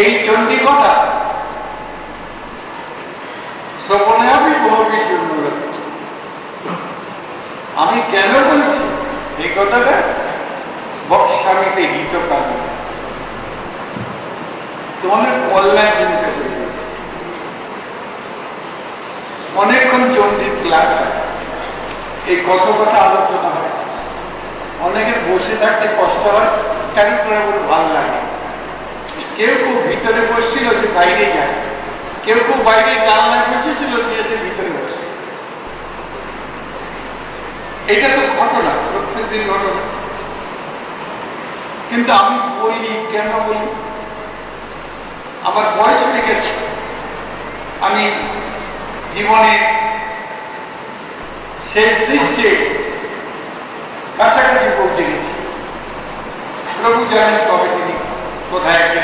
এই চণ্ডী কথা শ্রবণে আমি বহুবীর জন্য আমি কেন বলছি এই কথাটা? বক্সামিতে হিতকাল, তোমাদের কল্যাণ চিন্তা করে দিচ্ছি। অনেকক্ষণ চণ্ডীর ক্লাস হয়, এই কত কথা আলোচনা হয়। অনেকের বসে থাকতে কষ্ট হয়, কেন করে বলে ভালো লাগে। কেউ কেউ ভিতরে বসছিল, সে বাইরে যায়। কেউ কেউ বাইরে জানলায় বসেছিল, সে এসে ভিতরে বসে। এটা তো ঘটনা, প্রত্যেকদিন ঘটনা। কিন্তু আমি বলি, কেন বলি? আমার বয়স হয়ে গেছে, আমি জীবনে শেষ দৃশ্যে কাছাকাছি পৌঁছে গেছি। প্রভু জানেন কবে তিনি কোথায় একটা